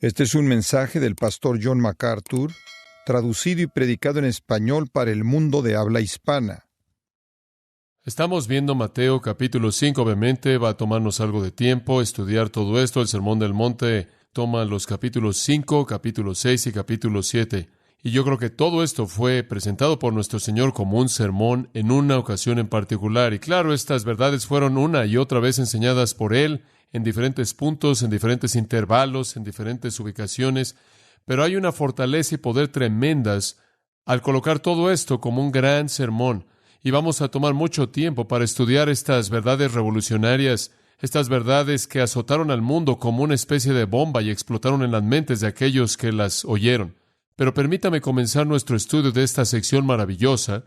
Este es un mensaje del pastor John MacArthur, traducido y predicado en español para el mundo de habla hispana. Estamos viendo Mateo capítulo 5, obviamente va a tomarnos algo de tiempo estudiar todo esto. El Sermón del Monte toma los capítulos 5, capítulo 6 y capítulo 7. Y yo creo que todo esto fue presentado por nuestro Señor como un sermón en una ocasión en particular. Y claro, estas verdades fueron una y otra vez enseñadas por Él en diferentes puntos, en diferentes intervalos, en diferentes ubicaciones. Pero hay una fortaleza y poder tremendas al colocar todo esto como un gran sermón. Y vamos a tomar mucho tiempo para estudiar estas verdades revolucionarias, estas verdades que azotaron al mundo como una especie de bomba y explotaron en las mentes de aquellos que las oyeron. Pero permítame comenzar nuestro estudio de esta sección maravillosa,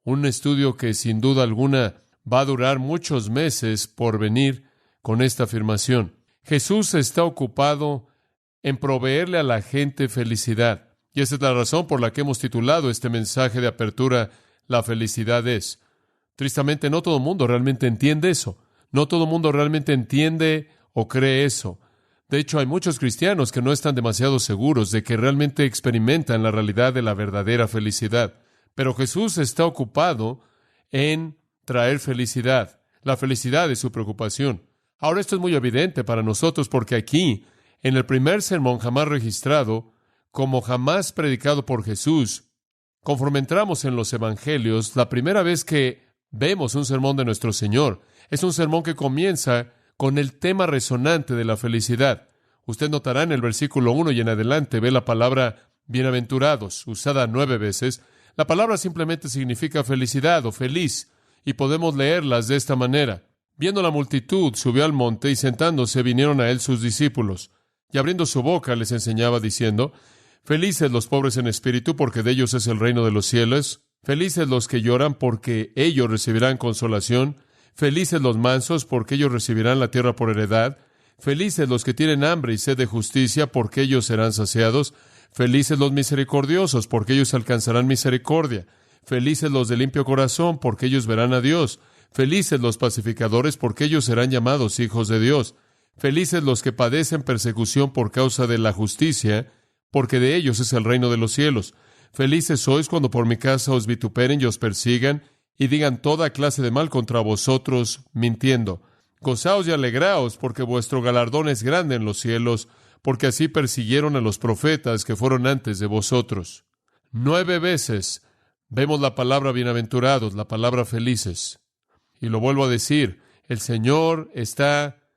un estudio que sin duda alguna va a durar muchos meses por venir con esta afirmación. Jesús está ocupado en proveerle a la gente felicidad. Y esa es la razón por la que hemos titulado este mensaje de apertura, La felicidad es. Tristemente, no todo el mundo realmente entiende eso. No todo el mundo realmente entiende o cree eso. De hecho, hay muchos cristianos que no están demasiado seguros de que realmente experimentan la realidad de la verdadera felicidad. Pero Jesús está ocupado en traer felicidad. La felicidad es su preocupación. Ahora, esto es muy evidente para nosotros porque aquí, en el primer sermón jamás registrado, como jamás predicado por Jesús, conforme entramos en los Evangelios, la primera vez que vemos un sermón de nuestro Señor, es un sermón que comienza con el tema resonante de la felicidad. Usted notará en el versículo 1 y en adelante, ve la palabra bienaventurados, usada 9 veces. La palabra simplemente significa felicidad o feliz, y podemos leerlas de esta manera. Viendo la multitud, subió al monte, y sentándose vinieron a él sus discípulos. Y abriendo su boca les enseñaba diciendo: Felices los pobres en espíritu, porque de ellos es el reino de los cielos. Felices los que lloran, porque ellos recibirán consolación. Felices los mansos, porque ellos recibirán la tierra por heredad. Felices los que tienen hambre y sed de justicia, porque ellos serán saciados. Felices los misericordiosos, porque ellos alcanzarán misericordia. Felices los de limpio corazón, porque ellos verán a Dios. Felices los pacificadores, porque ellos serán llamados hijos de Dios. Felices los que padecen persecución por causa de la justicia, porque de ellos es el reino de los cielos. Felices sois cuando por mi causa os vituperen y os persigan, y digan toda clase de mal contra vosotros, mintiendo. Gozaos y alegraos, porque vuestro galardón es grande en los cielos, porque así persiguieron a los profetas que fueron antes de vosotros. 9 veces vemos la palabra bienaventurados, la palabra felices. Y lo vuelvo a decir, el Señor está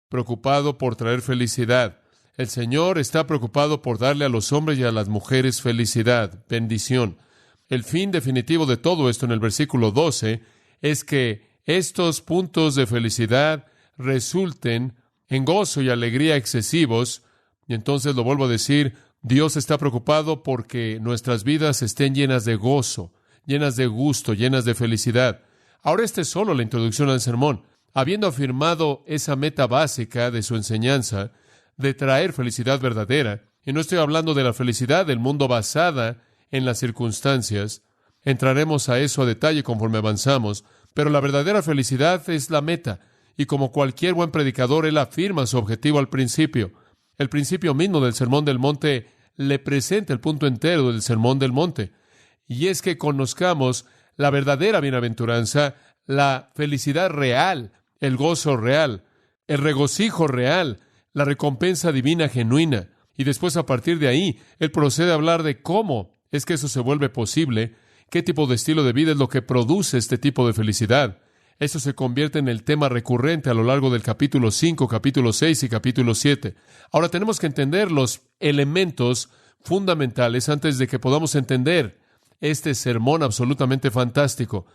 preocupado por traer felicidad. El Señor está preocupado por darle a los hombres y a las mujeres felicidad, bendición. El fin definitivo de todo esto en el versículo 12 es que estos puntos de felicidad resulten en gozo y alegría excesivos. Y entonces lo vuelvo a decir, Dios está preocupado porque nuestras vidas estén llenas de gozo, llenas de gusto, llenas de felicidad. Ahora esta es solo la introducción al sermón. Habiendo afirmado esa meta básica de su enseñanza, de traer felicidad verdadera, y no estoy hablando de la felicidad del mundo basada en las circunstancias, entraremos a eso a detalle conforme avanzamos, pero la verdadera felicidad es la meta, y como cualquier buen predicador, él afirma su objetivo al principio. El principio mismo del Sermón del Monte le presenta el punto entero del Sermón del Monte, y es que conozcamos la verdadera bienaventuranza, la felicidad real, el gozo real, el regocijo real, la recompensa divina genuina. Y después, a partir de ahí, él procede a hablar de cómo es que eso se vuelve posible, qué tipo de estilo de vida es lo que produce este tipo de felicidad. Eso se convierte en el tema recurrente a lo largo del capítulo 5, capítulo 6 y capítulo 7. Ahora tenemos que entender los elementos fundamentales antes de que podamos entender este sermón absolutamente fantástico.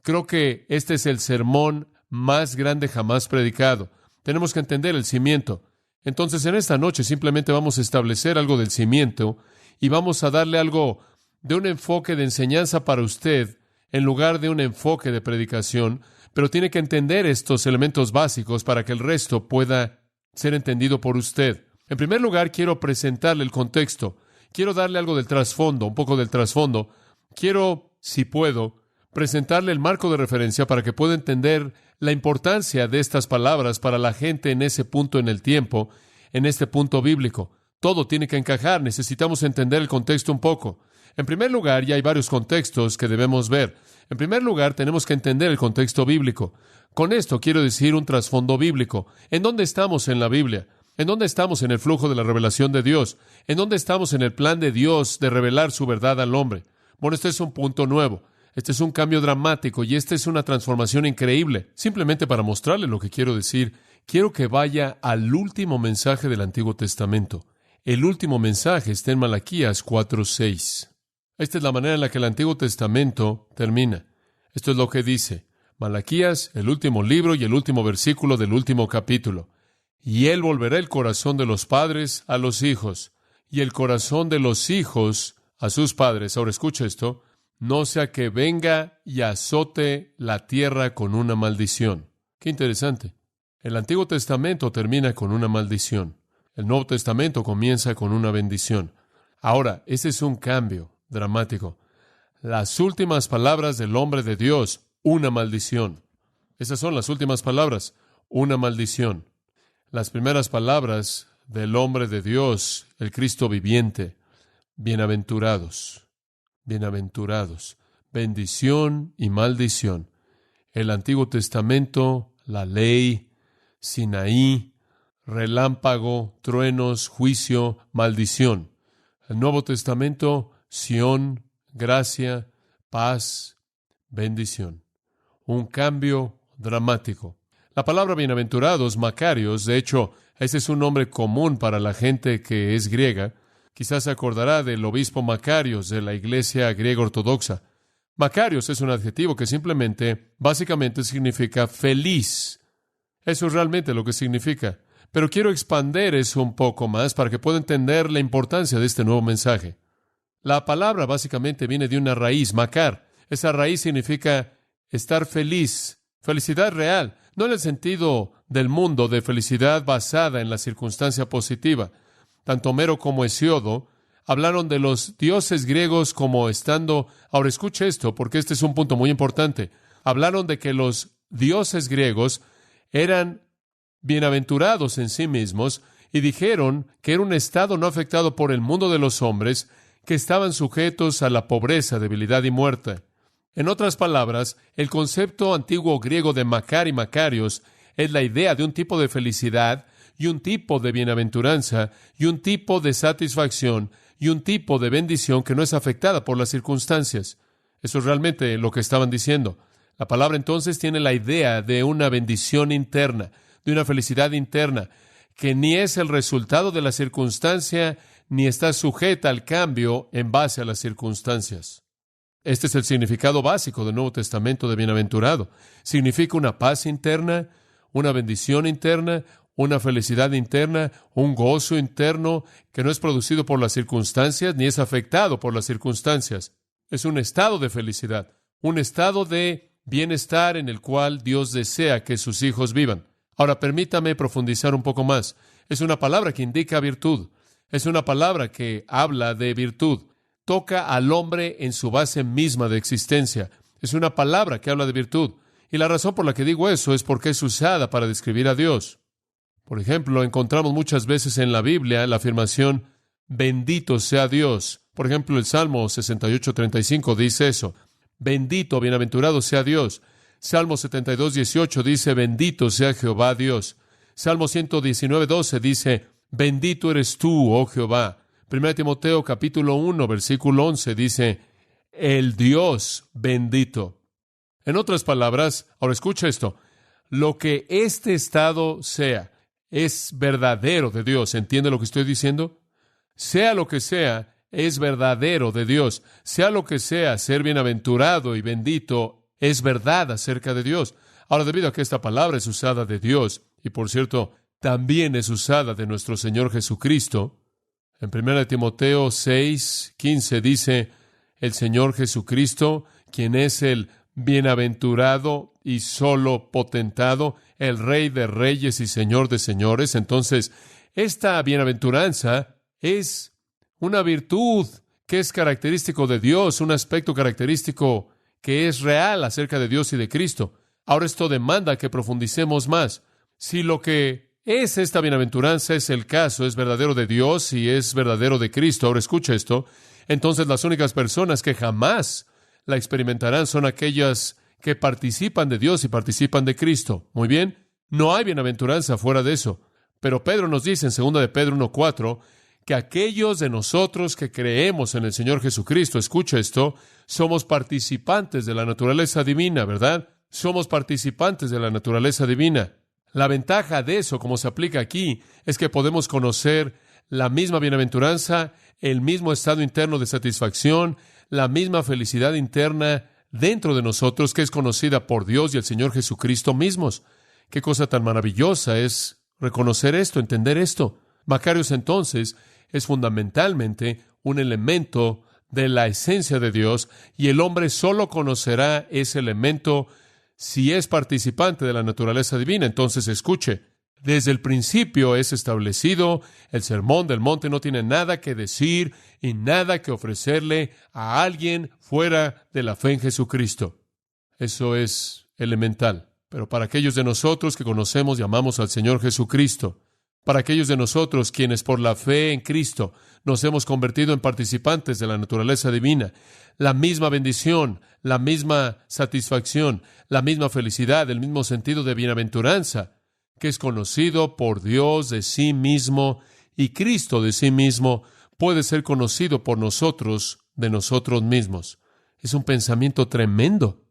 Creo que este es el sermón más grande jamás predicado. Tenemos que entender el cimiento. Entonces, en esta noche simplemente vamos a establecer algo del cimiento y vamos a darle algo de un enfoque de enseñanza para usted en lugar de un enfoque de predicación, pero tiene que entender estos elementos básicos para que el resto pueda ser entendido por usted. En primer lugar, quiero presentarle el contexto. Quiero darle algo del trasfondo, un poco del trasfondo. Quiero, si puedo, presentarle el marco de referencia para que pueda entender la importancia de estas palabras para la gente en ese punto en el tiempo, en este punto bíblico. Todo tiene que encajar. Necesitamos entender el contexto un poco. En primer lugar, y hay varios contextos que debemos ver. En primer lugar, tenemos que entender el contexto bíblico. Con esto quiero decir un trasfondo bíblico. ¿En dónde estamos en la Biblia? ¿En dónde estamos en el flujo de la revelación de Dios? ¿En dónde estamos en el plan de Dios de revelar su verdad al hombre? Bueno, este es un punto nuevo. Este es un cambio dramático y esta es una transformación increíble. Simplemente para mostrarle lo que quiero decir, quiero que vaya al último mensaje del Antiguo Testamento. El último mensaje está en Malaquías 4:6. Esta es la manera en la que el Antiguo Testamento termina. Esto es lo que dice Malaquías, el último libro y el último versículo del último capítulo. Y Él volverá el corazón de los padres a los hijos, y el corazón de los hijos a sus padres. Ahora escucha esto. No sea que venga y azote la tierra con una maldición. Qué interesante. El Antiguo Testamento termina con una maldición. El Nuevo Testamento comienza con una bendición. Ahora, ese es un cambio dramático. Las últimas palabras del hombre de Dios, una maldición. Esas son las últimas palabras, una maldición. Las primeras palabras del hombre de Dios, el Cristo viviente, bienaventurados. Bienaventurados, bendición y maldición. El Antiguo Testamento, la ley, Sinaí, relámpago, truenos, juicio, maldición. El Nuevo Testamento, Sión, gracia, paz, bendición. Un cambio dramático. La palabra bienaventurados, Macarios, de hecho, ese es un nombre común para la gente que es griega. Quizás se acordará del obispo Macarios de la iglesia griega ortodoxa. Macarios es un adjetivo que básicamente significa feliz. Eso es realmente lo que significa. Pero quiero expander eso un poco más para que pueda entender la importancia de este nuevo mensaje. La palabra básicamente viene de una raíz, macar. Esa raíz significa estar feliz, felicidad real, no en el sentido del mundo de felicidad basada en la circunstancia positiva. Tanto Homero como Hesíodo hablaron de los dioses griegos como estando... Ahora escuche esto, porque este es un punto muy importante. Hablaron de que los dioses griegos eran bienaventurados en sí mismos y dijeron que era un estado no afectado por el mundo de los hombres, que estaban sujetos a la pobreza, debilidad y muerte. En otras palabras, el concepto antiguo griego de Macar y Macarios es la idea de un tipo de felicidad y un tipo de bienaventuranza, y un tipo de satisfacción, y un tipo de bendición que no es afectada por las circunstancias. Eso es realmente lo que estaban diciendo. La palabra entonces tiene la idea de una bendición interna, de una felicidad interna, que ni es el resultado de la circunstancia, ni está sujeta al cambio en base a las circunstancias. Este es el significado básico del Nuevo Testamento de bienaventurado. Significa una paz interna, una bendición interna, una felicidad interna, un gozo interno que no es producido por las circunstancias ni es afectado por las circunstancias. Es un estado de felicidad, un estado de bienestar en el cual Dios desea que sus hijos vivan. Ahora, permítame profundizar un poco más. Es una palabra que indica virtud. Es una palabra que habla de virtud. Toca al hombre en su base misma de existencia. Es una palabra que habla de virtud. Y la razón por la que digo eso es porque es usada para describir a Dios. Por ejemplo, encontramos muchas veces en la Biblia la afirmación, bendito sea Dios. Por ejemplo, el Salmo 68:35 dice eso. Bendito, bienaventurado sea Dios. Salmo 72:18 dice, bendito sea Jehová Dios. Salmo 119:12 dice, bendito eres tú, oh Jehová. 1 Timoteo capítulo 1, versículo 11 dice, el Dios bendito. En otras palabras, ahora escucha esto, lo que este estado sea, es verdadero de Dios. ¿Entiende lo que estoy diciendo? Sea lo que sea, es verdadero de Dios. Sea lo que sea, ser bienaventurado y bendito es verdad acerca de Dios. Ahora, debido a que esta palabra es usada de Dios, y por cierto, también es usada de nuestro Señor Jesucristo, en 1 Timoteo 6:15 dice, el Señor Jesucristo, quien es el bienaventurado y solo potentado, el Rey de reyes y Señor de señores. Entonces, esta bienaventuranza es una virtud que es característico de Dios, un aspecto característico que es real acerca de Dios y de Cristo. Ahora esto demanda que profundicemos más. Si lo que es esta bienaventuranza, es el caso, es verdadero de Dios y es verdadero de Cristo. Ahora escucha esto. Entonces las únicas personas que jamás la experimentarán son aquellas que participan de Dios y participan de Cristo. Muy bien, no hay bienaventuranza fuera de eso. Pero Pedro nos dice en 2 de Pedro 1:4 que aquellos de nosotros que creemos en el Señor Jesucristo, escucha esto, somos participantes de la naturaleza divina, ¿verdad? Somos participantes de la naturaleza divina. La ventaja de eso, como se aplica aquí, es que podemos conocer la misma bienaventuranza, el mismo estado interno de satisfacción, la misma felicidad interna dentro de nosotros que es conocida por Dios y el Señor Jesucristo mismos. Qué cosa tan maravillosa es reconocer esto, entender esto. Macarios, entonces, es fundamentalmente un elemento de la esencia de Dios, y el hombre solo conocerá ese elemento si es participante de la naturaleza divina. Entonces, escuche, desde el principio es establecido, el Sermón del Monte no tiene nada que decir y nada que ofrecerle a alguien fuera de la fe en Jesucristo. Eso es elemental. Pero para aquellos de nosotros que conocemos y amamos al Señor Jesucristo, para aquellos de nosotros quienes por la fe en Cristo nos hemos convertido en participantes de la naturaleza divina, la misma bendición, la misma satisfacción, la misma felicidad, el mismo sentido de bienaventuranza, que es conocido por Dios de sí mismo y Cristo de sí mismo, puede ser conocido por nosotros de nosotros mismos. Es un pensamiento tremendo.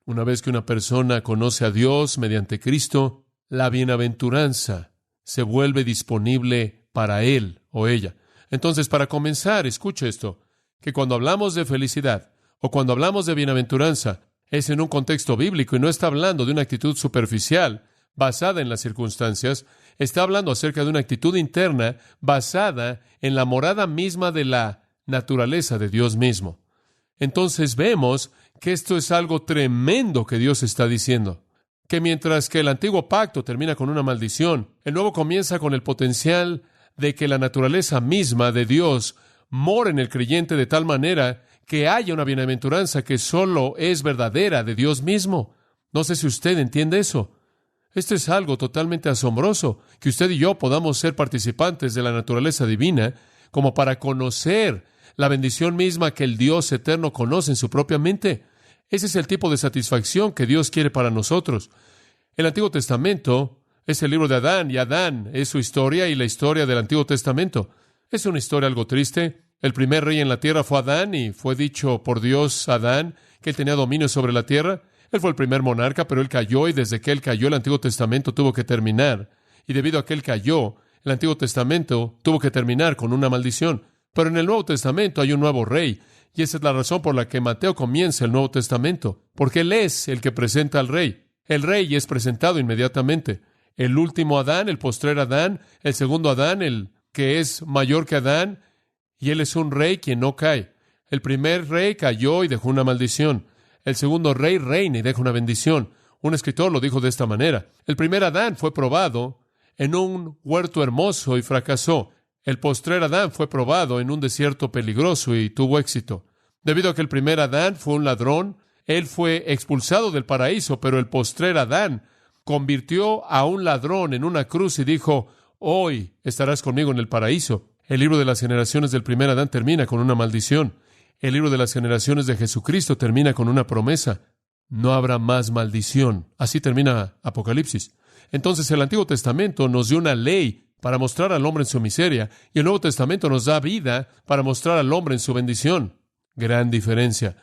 Una vez que una persona conoce a Dios mediante Cristo, la bienaventuranza se vuelve disponible para él o ella. Entonces, para comenzar, escuche esto, que cuando hablamos de felicidad o cuando hablamos de bienaventuranza, es en un contexto bíblico y no está hablando de una actitud superficial basada en las circunstancias, está hablando acerca de una actitud interna basada en la morada misma de la naturaleza de Dios mismo. Entonces vemos que esto es algo tremendo que Dios está diciendo, que mientras que el antiguo pacto termina con una maldición, el nuevo comienza con el potencial de que la naturaleza misma de Dios mora en el creyente de tal manera que haya una bienaventuranza que solo es verdadera de Dios mismo. No sé si usted entiende eso. Esto es algo totalmente asombroso, que usted y yo podamos ser participantes de la naturaleza divina como para conocer la bendición misma que el Dios eterno conoce en su propia mente. Ese es el tipo de satisfacción que Dios quiere para nosotros. El Antiguo Testamento es el libro de Adán, y Adán es su historia y la historia del Antiguo Testamento. Es una historia algo triste. El primer rey en la tierra fue Adán, y fue dicho por Dios a Adán que él tenía dominio sobre la tierra. Él fue el primer monarca, pero él cayó, y desde que él cayó, el Antiguo Testamento tuvo que terminar. Y debido a que él cayó, el Antiguo Testamento tuvo que terminar con una maldición. Pero en el Nuevo Testamento hay un nuevo rey, y esa es la razón por la que Mateo comienza el Nuevo Testamento, porque él es el que presenta al rey. El rey es presentado inmediatamente. El último Adán, el postrer Adán, el segundo Adán, el que es mayor que Adán, y él es un rey quien no cae. El primer rey cayó y dejó una maldición. El segundo rey reina y deja una bendición. Un escritor lo dijo de esta manera: el primer Adán fue probado en un huerto hermoso y fracasó. El postrer Adán fue probado en un desierto peligroso y tuvo éxito. Debido a que el primer Adán fue un ladrón, él fue expulsado del paraíso, pero el postrer Adán convirtió a un ladrón en una cruz y dijo: hoy estarás conmigo en el paraíso. El libro de las generaciones del primer Adán termina con una maldición. El libro de las generaciones de Jesucristo termina con una promesa: no habrá más maldición. Así termina Apocalipsis. Entonces el Antiguo Testamento nos dio una ley para mostrar al hombre en su miseria, y el Nuevo Testamento nos da vida para mostrar al hombre en su bendición. Gran diferencia.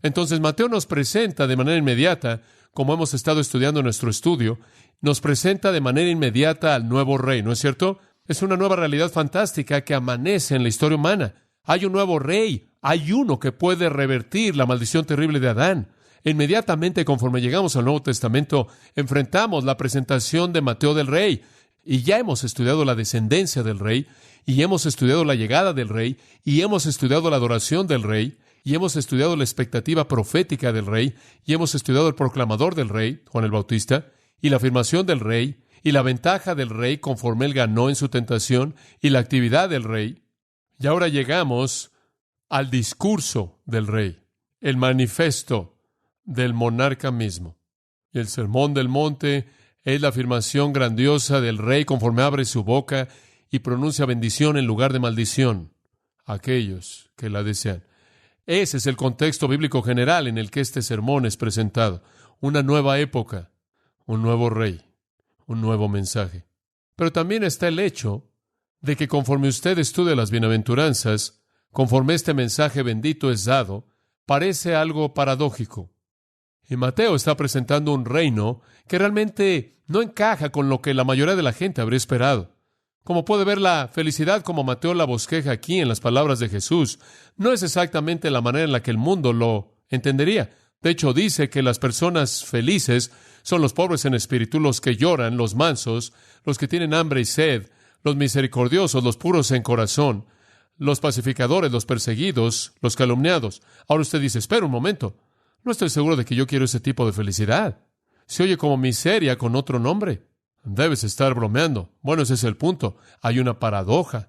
Entonces Mateo nos presenta de manera inmediata, como hemos estado estudiando en nuestro estudio, nos presenta de manera inmediata al nuevo rey, ¿no es cierto? Es una nueva realidad fantástica que amanece en la historia humana. Hay un nuevo rey, hay uno que puede revertir la maldición terrible de Adán. Inmediatamente, conforme llegamos al Nuevo Testamento, enfrentamos la presentación de Mateo del rey, y ya hemos estudiado la descendencia del rey, y hemos estudiado la llegada del rey, y hemos estudiado la adoración del rey, y hemos estudiado la expectativa profética del rey, y hemos estudiado el proclamador del rey, Juan el Bautista, y la afirmación del rey, y la ventaja del rey conforme él ganó en su tentación, y la actividad del rey. Y ahora llegamos al discurso del rey, el manifiesto del monarca mismo. Y el Sermón del Monte Es la afirmación grandiosa del Rey conforme abre su boca y pronuncia bendición en lugar de maldición a aquellos que la desean. Ese es el contexto bíblico general en el que este sermón es presentado. Una nueva época, un nuevo Rey, un nuevo mensaje. Pero también está el hecho de que conforme usted estudia las bienaventuranzas, conforme este mensaje bendito es dado, parece algo paradójico. Y Mateo está presentando un reino que realmente no encaja con lo que la mayoría de la gente habría esperado. Como puede ver, la felicidad como Mateo la bosqueja aquí en las palabras de Jesús no es exactamente la manera en la que el mundo lo entendería. De hecho, dice que las personas felices son los pobres en espíritu, los que lloran, los mansos, los que tienen hambre y sed, los misericordiosos, los puros en corazón, los pacificadores, los perseguidos, los calumniados. Ahora usted dice, espera un momento, no estoy seguro de que yo quiero ese tipo de felicidad. Se oye como miseria con otro nombre. Debes estar bromeando. Bueno, ese es el punto. Hay una paradoja.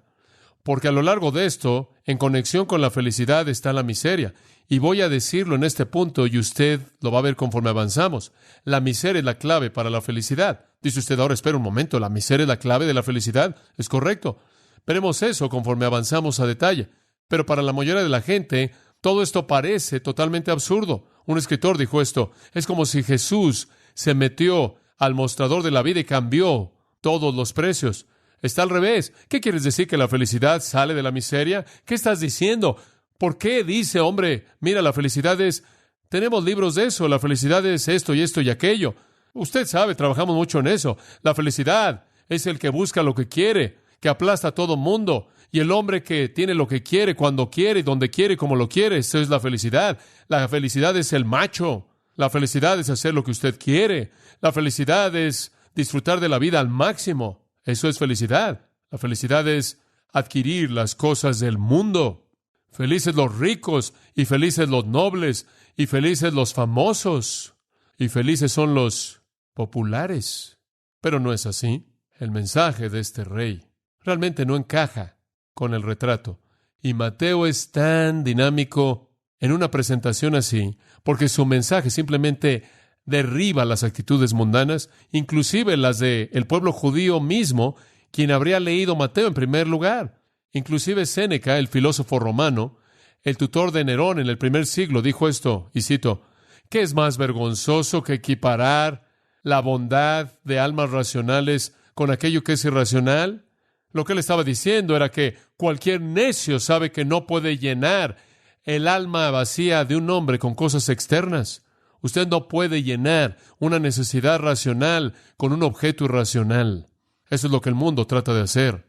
Porque a lo largo de esto, en conexión con la felicidad está la miseria. Y voy a decirlo en este punto y usted lo va a ver conforme avanzamos. La miseria es la clave para la felicidad. Dice usted, ahora espera un momento, ¿la miseria es la clave de la felicidad? Es correcto. Veremos eso conforme avanzamos a detalle. Pero para la mayoría de la gente, todo esto parece totalmente absurdo. Un escritor dijo esto, es como si Jesús se metió al mostrador de la vida y cambió todos los precios. Está al revés. ¿Qué quieres decir, que la felicidad sale de la miseria? ¿Qué estás diciendo? ¿Por qué dice, hombre, mira, la felicidad es... Tenemos libros de eso, la felicidad es esto y esto y aquello. Usted sabe, trabajamos mucho en eso. La felicidad es el que busca lo que quiere, que aplasta a todo mundo. Y el hombre que tiene lo que quiere, cuando quiere, donde quiere, como lo quiere, eso es la felicidad. La felicidad es el macho. La felicidad es hacer lo que usted quiere. La felicidad es disfrutar de la vida al máximo. Eso es felicidad. La felicidad es adquirir las cosas del mundo. Felices los ricos, y felices los nobles, y felices los famosos, y felices son los populares. Pero no es así. El mensaje de este rey realmente no encaja con el retrato. Y Mateo es tan dinámico en una presentación así, porque su mensaje simplemente derriba las actitudes mundanas, inclusive las del pueblo judío mismo, quien habría leído Mateo en primer lugar. Inclusive Séneca, el filósofo romano, el tutor de Nerón en el primer siglo, dijo esto, y cito, ¿qué es más vergonzoso que equiparar la bondad de almas racionales con aquello que es irracional? Lo que él estaba diciendo era que cualquier necio sabe que no puede llenar el alma vacía de un hombre con cosas externas. Usted no puede llenar una necesidad racional con un objeto irracional. Eso es lo que el mundo trata de hacer.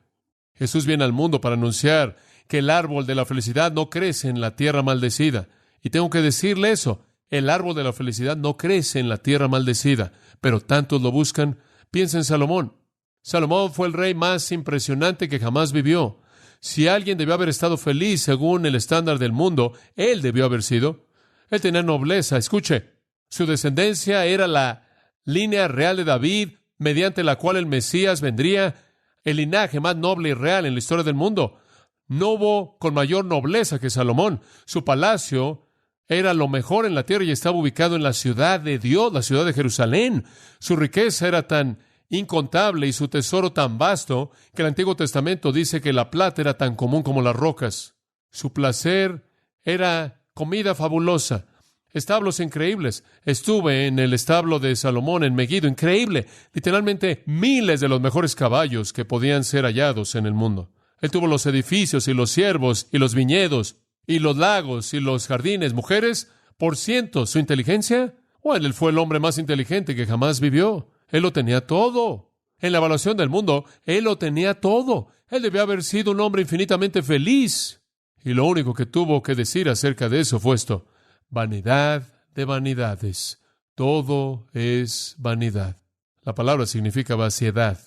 Jesús viene al mundo para anunciar que el árbol de la felicidad no crece en la tierra maldecida. Y tengo que decirle eso. El árbol de la felicidad no crece en la tierra maldecida, pero tantos lo buscan. Piensa en Salomón. Salomón fue el rey más impresionante que jamás vivió. Si alguien debió haber estado feliz según el estándar del mundo, él debió haber sido. Él tenía nobleza. Escuche, su descendencia era la línea real de David, mediante la cual el Mesías vendría, el linaje más noble y real en la historia del mundo. No hubo con mayor nobleza que Salomón. Su palacio era lo mejor en la tierra y estaba ubicado en la ciudad de Dios, la ciudad de Jerusalén. Su riqueza era tan incontable y su tesoro tan vasto que el Antiguo Testamento dice que la plata era tan común como las rocas. Su placer era comida fabulosa, establos increíbles. Estuve en el establo de Salomón en Megiddo, increíble, literalmente miles de los mejores caballos que podían ser hallados en el mundo. Él tuvo los edificios y los siervos y los viñedos y los lagos y los jardines, mujeres por cientos. ¿Su inteligencia? Bueno, él fue el hombre más inteligente que jamás vivió. Él lo tenía todo. En la evaluación del mundo, él lo tenía todo. Él debió haber sido un hombre infinitamente feliz. Y lo único que tuvo que decir acerca de eso fue esto: vanidad de vanidades. Todo es vanidad. La palabra significa vaciedad.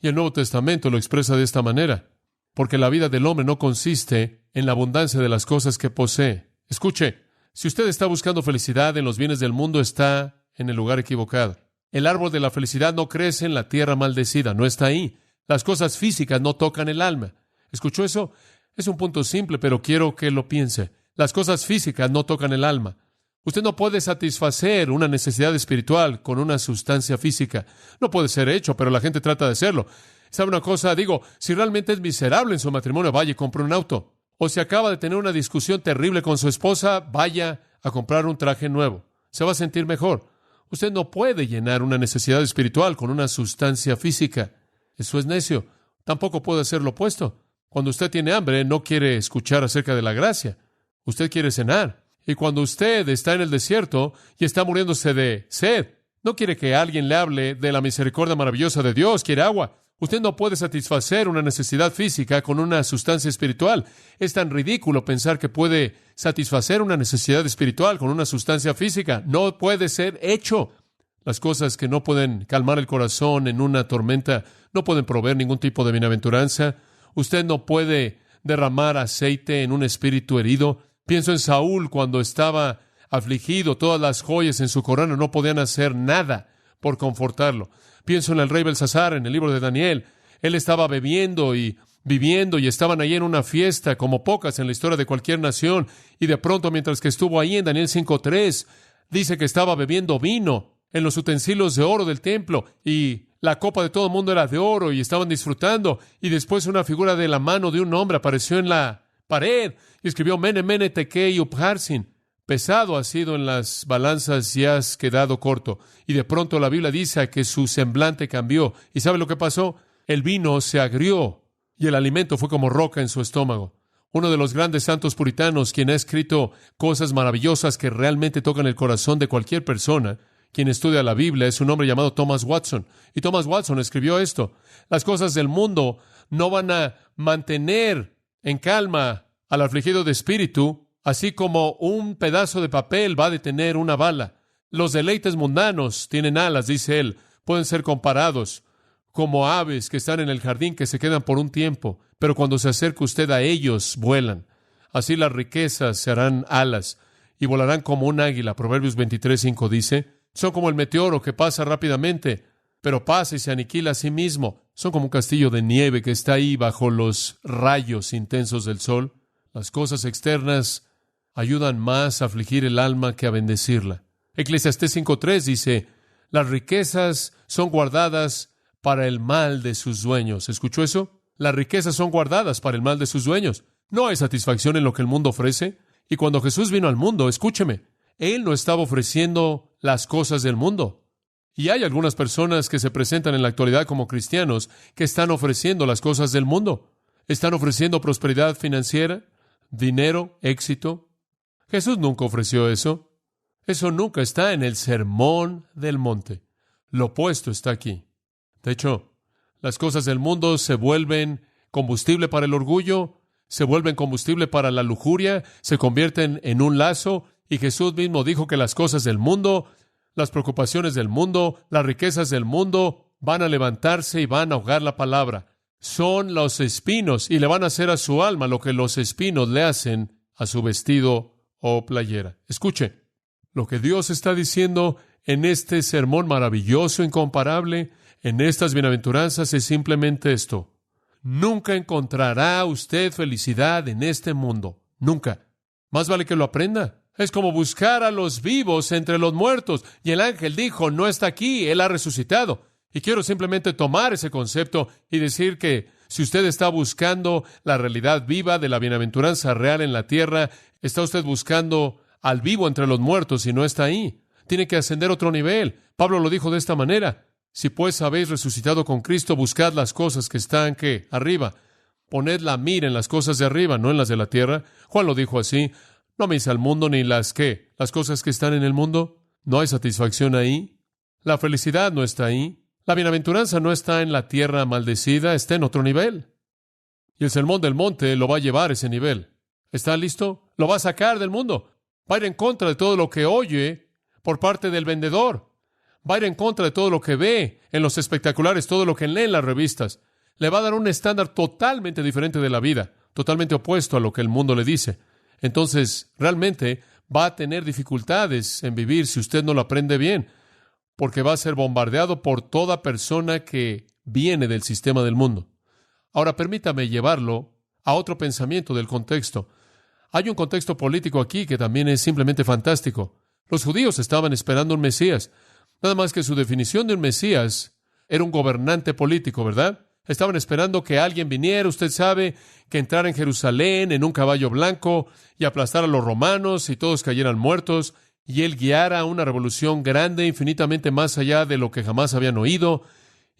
Y el Nuevo Testamento lo expresa de esta manera. Porque la vida del hombre no consiste en la abundancia de las cosas que posee. Escuche, si usted está buscando felicidad en los bienes del mundo, está en el lugar equivocado. El árbol de la felicidad no crece en la tierra maldecida, no está ahí. Las cosas físicas no tocan el alma. ¿Escuchó eso? Es un punto simple, pero quiero que lo piense. Las cosas físicas no tocan el alma. Usted no puede satisfacer una necesidad espiritual con una sustancia física. No puede ser hecho, pero la gente trata de hacerlo. ¿Sabe una cosa? Digo, si realmente es miserable en su matrimonio, vaya y compre un auto. O si acaba de tener una discusión terrible con su esposa, vaya a comprar un traje nuevo. Se va a sentir mejor. Usted no puede llenar una necesidad espiritual con una sustancia física. Eso es necio. Tampoco puede hacer lo opuesto. Cuando usted tiene hambre, no quiere escuchar acerca de la gracia. Usted quiere cenar. Y cuando usted está en el desierto y está muriéndose de sed, no quiere que alguien le hable de la misericordia maravillosa de Dios, quiere agua. Usted no puede satisfacer una necesidad física con una sustancia espiritual. Es tan ridículo pensar que puede satisfacer una necesidad espiritual con una sustancia física. No puede ser hecho. Las cosas que no pueden calmar el corazón en una tormenta no pueden proveer ningún tipo de bienaventuranza. Usted no puede derramar aceite en un espíritu herido. Pienso en Saúl cuando estaba afligido. Todas las joyas en su corona no podían hacer nada por confortarlo. Pienso en el rey Belsasar en el libro de Daniel. Él estaba bebiendo y viviendo y estaban allí en una fiesta como pocas en la historia de cualquier nación. Y de pronto, mientras que estuvo ahí en Daniel 5:3, dice que estaba bebiendo vino en los utensilios de oro del templo y la copa de todo el mundo era de oro y estaban disfrutando. Y después una figura de la mano de un hombre apareció en la pared y escribió Mene, Mene, Tekel, Upharsin. Pesado has sido en las balanzas y has quedado corto. Y de pronto la Biblia dice que su semblante cambió. ¿Y sabe lo que pasó? El vino se agrió y el alimento fue como roca en su estómago. Uno de los grandes santos puritanos, quien ha escrito cosas maravillosas que realmente tocan el corazón de cualquier persona, quien estudia la Biblia, es un hombre llamado Thomas Watson. Y Thomas Watson escribió esto: las cosas del mundo no van a mantener en calma al afligido de espíritu, así como un pedazo de papel va a detener una bala. Los deleites mundanos tienen alas, dice él, pueden ser comparados como aves que están en el jardín que se quedan por un tiempo, pero cuando se acerca usted a ellos, vuelan. Así las riquezas se harán alas y volarán como un águila. Proverbios 23:5 dice, son como el meteoro que pasa rápidamente, pero pasa y se aniquila a sí mismo. Son como un castillo de nieve que está ahí bajo los rayos intensos del sol. Las cosas externas ayudan más a afligir el alma que a bendecirla. Eclesiastés 5:3 dice, las riquezas son guardadas para el mal de sus dueños. ¿Escuchó eso? Las riquezas son guardadas para el mal de sus dueños. No hay satisfacción en lo que el mundo ofrece. Y cuando Jesús vino al mundo, escúcheme, Él no estaba ofreciendo las cosas del mundo. Y hay algunas personas que se presentan en la actualidad como cristianos que están ofreciendo las cosas del mundo. Están ofreciendo prosperidad financiera, dinero, éxito. Jesús nunca ofreció eso. Eso nunca está en el Sermón del Monte. Lo opuesto está aquí. De hecho, las cosas del mundo se vuelven combustible para el orgullo, se vuelven combustible para la lujuria, se convierten en un lazo, y Jesús mismo dijo que las cosas del mundo, las preocupaciones del mundo, las riquezas del mundo van a levantarse y van a ahogar la palabra. Son los espinos y le van a hacer a su alma lo que los espinos le hacen a su vestido o playera. Escuche, lo que Dios está diciendo en este sermón maravilloso, incomparable, en estas bienaventuranzas es simplemente esto. Nunca encontrará usted felicidad en este mundo. Nunca. Más vale que lo aprenda. Es como buscar a los vivos entre los muertos. Y el ángel dijo, no está aquí, Él ha resucitado. Y quiero simplemente tomar ese concepto y decir que si usted está buscando la realidad viva de la bienaventuranza real en la tierra, está usted buscando al vivo entre los muertos y no está ahí. Tiene que ascender a otro nivel. Pablo lo dijo de esta manera. Si pues habéis resucitado con Cristo, buscad las cosas que están, ¿qué? Arriba. Poned la mira en las cosas de arriba, no en las de la tierra. Juan lo dijo así. No améis al mundo ni las, ¿qué? Las cosas que están en el mundo. No hay satisfacción ahí. La felicidad no está ahí. La bienaventuranza no está en la tierra maldecida, está en otro nivel. Y el sermón del monte lo va a llevar a ese nivel. ¿Está listo? Lo va a sacar del mundo. Va a ir en contra de todo lo que oye por parte del vendedor. Va a ir en contra de todo lo que ve en los espectaculares, todo lo que lee en las revistas. Le va a dar un estándar totalmente diferente de la vida, totalmente opuesto a lo que el mundo le dice. Entonces, realmente va a tener dificultades en vivir si usted no lo aprende bien, porque va a ser bombardeado por toda persona que viene del sistema del mundo. Ahora, permítame llevarlo a otro pensamiento del contexto. Hay un contexto político aquí que también es simplemente fantástico. Los judíos estaban esperando un Mesías. Nada más que su definición de un Mesías era un gobernante político, ¿verdad? Estaban esperando que alguien viniera, usted sabe, que entrara en Jerusalén en un caballo blanco y aplastara a los romanos y todos cayeran muertos, y él guiara una revolución grande, infinitamente más allá de lo que jamás habían oído,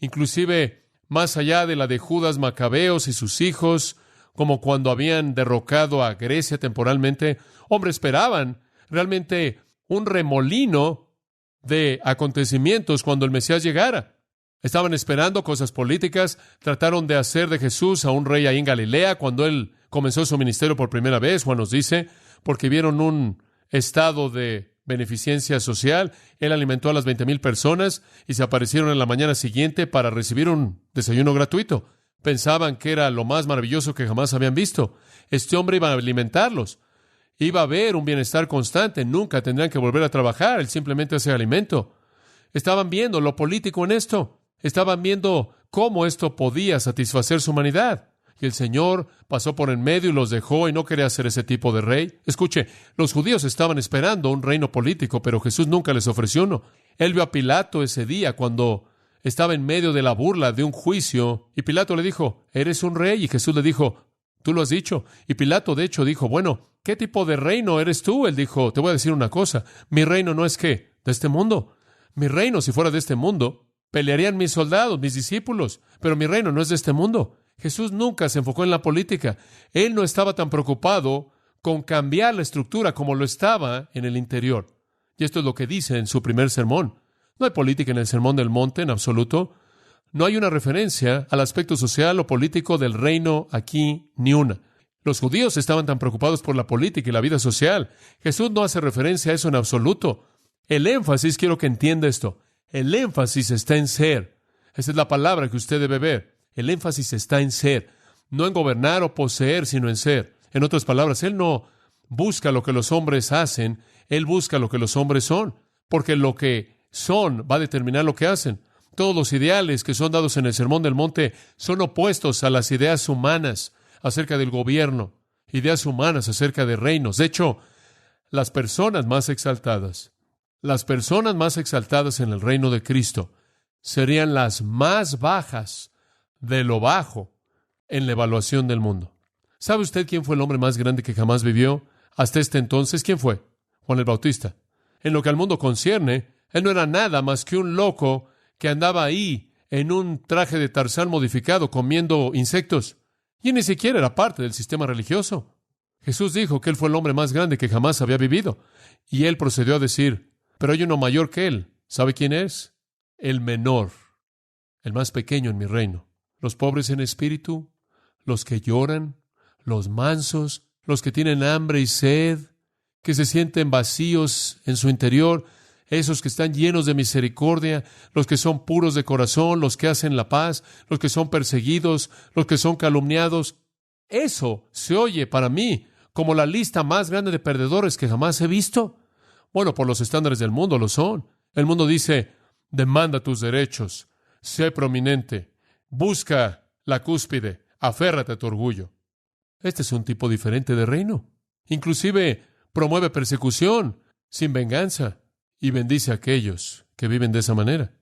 inclusive más allá de la de Judas Macabeos y sus hijos, como cuando habían derrocado a Grecia temporalmente. Hombre, esperaban realmente un remolino de acontecimientos cuando el Mesías llegara. Estaban esperando cosas políticas, trataron de hacer de Jesús a un rey ahí en Galilea cuando él comenzó su ministerio por primera vez, Juan nos dice, porque vieron un estado de beneficencia social. Él alimentó a las 20,000 personas y se aparecieron en la mañana siguiente para recibir un desayuno gratuito. Pensaban que era lo más maravilloso que jamás habían visto. Este hombre iba a alimentarlos. Iba a haber un bienestar constante. Nunca tendrían que volver a trabajar. Él simplemente hacía alimento. Estaban viendo lo político en esto. Estaban viendo cómo esto podía satisfacer su humanidad. Y el Señor pasó por en medio y los dejó y no quería ser ese tipo de rey. Escuche, los judíos estaban esperando un reino político, pero Jesús nunca les ofreció uno. Él vio a Pilato ese día cuando estaba en medio de la burla de un juicio, y Pilato le dijo, ¿eres un rey? Y Jesús le dijo, tú lo has dicho. Y Pilato, de hecho, dijo, bueno, ¿qué tipo de reino eres tú? Él dijo, te voy a decir una cosa, mi reino no es ¿qué? De este mundo. Mi reino, si fuera de este mundo, pelearían mis soldados, mis discípulos, pero mi reino no es de este mundo. Jesús nunca se enfocó en la política. Él no estaba tan preocupado con cambiar la estructura como lo estaba en el interior. Y esto es lo que dice en su primer sermón. No hay política en el Sermón del Monte en absoluto. No hay una referencia al aspecto social o político del reino aquí, ni una. Los judíos estaban tan preocupados por la política y la vida social. Jesús no hace referencia a eso en absoluto. El énfasis, quiero que entienda esto, el énfasis está en ser. Esa es la palabra que usted debe ver. El énfasis está en ser, no en gobernar o poseer, sino en ser. En otras palabras, Él no busca lo que los hombres hacen, Él busca lo que los hombres son, porque lo que son va a determinar lo que hacen. Todos los ideales que son dados en el Sermón del Monte son opuestos a las ideas humanas acerca del gobierno, ideas humanas acerca de reinos. De hecho, las personas más exaltadas en el reino de Cristo serían las más bajas de lo bajo en la evaluación del mundo. ¿Sabe usted quién fue el hombre más grande que jamás vivió hasta este entonces? ¿Quién fue? Juan el Bautista. En lo que al mundo concierne, él no era nada más que un loco que andaba ahí en un traje de Tarzán modificado comiendo insectos. Y ni siquiera era parte del sistema religioso. Jesús dijo que él fue el hombre más grande que jamás había vivido. Y él procedió a decir, pero hay uno mayor que él. ¿Sabe quién es? El menor, el más pequeño en mi reino. Los pobres en espíritu, los que lloran, los mansos, los que tienen hambre y sed, que se sienten vacíos en su interior, esos que están llenos de misericordia, los que son puros de corazón, los que hacen la paz, los que son perseguidos, los que son calumniados. Eso se oye para mí como la lista más grande de perdedores que jamás he visto. Bueno, por los estándares del mundo lo son. El mundo dice, demanda tus derechos, sé prominente, busca la cúspide, aférrate a tu orgullo. Este es un tipo diferente de reino. Inclusive promueve persecución sin venganza y bendice a aquellos que viven de esa manera.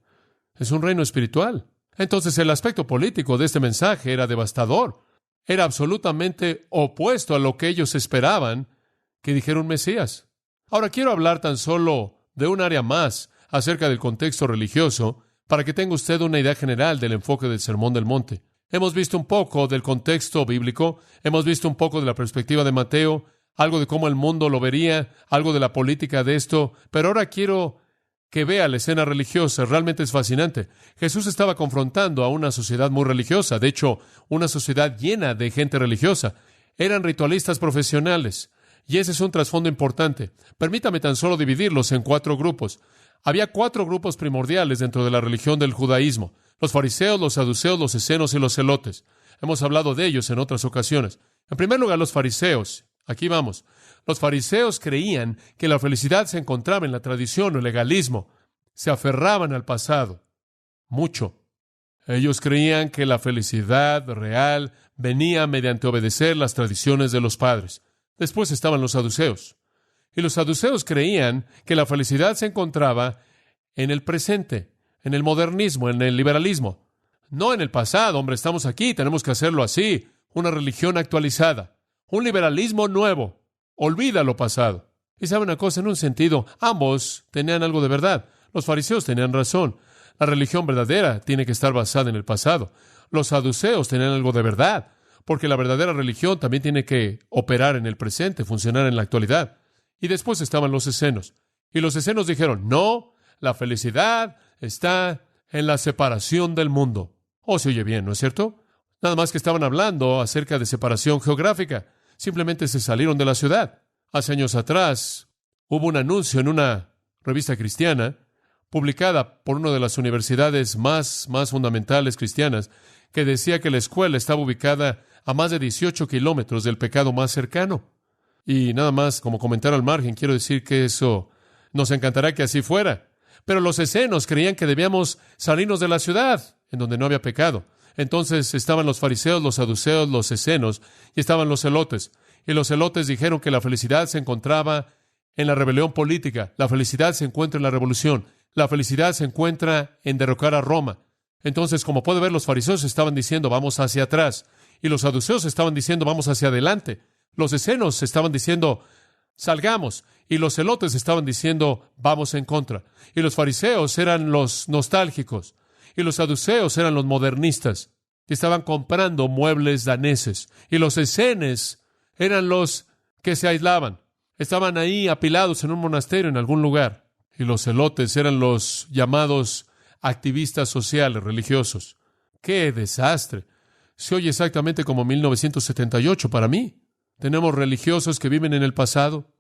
Es un reino espiritual. Entonces el aspecto político de este mensaje era devastador. Era absolutamente opuesto a lo que ellos esperaban que dijera un Mesías. Ahora quiero hablar tan solo de un área más acerca del contexto religioso para que tenga usted una idea general del enfoque del Sermón del Monte. Hemos visto un poco del contexto bíblico, hemos visto un poco de la perspectiva de Mateo, algo de cómo el mundo lo vería, algo de la política de esto, pero ahora quiero que vea la escena religiosa. Realmente es fascinante. Jesús estaba confrontando a una sociedad muy religiosa, de hecho, una sociedad llena de gente religiosa. Eran ritualistas profesionales, y ese es un trasfondo importante. Permítame tan solo dividirlos en 4 grupos. Había 4 grupos primordiales dentro de la religión del judaísmo: los fariseos, los saduceos, los esenios y los celotes. Hemos hablado de ellos en otras ocasiones. En primer lugar, los fariseos. Aquí vamos. Los fariseos creían que la felicidad se encontraba en la tradición o el legalismo. Se aferraban al pasado. Mucho. Ellos creían que la felicidad real venía mediante obedecer las tradiciones de los padres. Después estaban los saduceos. Y los saduceos creían que la felicidad se encontraba en el presente, en el modernismo, en el liberalismo. No en el pasado, hombre, estamos aquí, tenemos que hacerlo así. Una religión actualizada, un liberalismo nuevo. Olvida lo pasado. Y sabe una cosa, en un sentido, ambos tenían algo de verdad. Los fariseos tenían razón. La religión verdadera tiene que estar basada en el pasado. Los saduceos tenían algo de verdad, porque la verdadera religión también tiene que operar en el presente, funcionar en la actualidad. Y después estaban los escenos. Y los escenos dijeron, no, la felicidad está en la separación del mundo. Oh, se oye bien, ¿no es cierto? Nada más que estaban hablando acerca de separación geográfica. Simplemente se salieron de la ciudad. Hace años atrás hubo un anuncio en una revista cristiana publicada por una de las universidades más fundamentales cristianas que decía que la escuela estaba ubicada a más de 18 kilómetros del pecado más cercano. Y nada más, como comentario al margen, quiero decir que eso nos encantará que así fuera. Pero los escenos creían que debíamos salirnos de la ciudad, en donde no había pecado. Entonces estaban los fariseos, los saduceos, los escenos, y estaban los celotes. Y los celotes dijeron que la felicidad se encontraba en la rebelión política. La felicidad se encuentra en la revolución. La felicidad se encuentra en derrocar a Roma. Entonces, como puede ver, los fariseos estaban diciendo, vamos hacia atrás. Y los saduceos estaban diciendo, vamos hacia adelante. Los escenos estaban diciendo, salgamos. Y los celotes estaban diciendo, vamos en contra. Y los fariseos eran los nostálgicos. Y los saduceos eran los modernistas, que estaban comprando muebles daneses. Y los escenes eran los que se aislaban. Estaban ahí apilados en un monasterio en algún lugar. Y los celotes eran los llamados activistas sociales, religiosos. ¡Qué desastre! Se oye exactamente como 1978 para mí. Tenemos religiosos que viven en el pasado.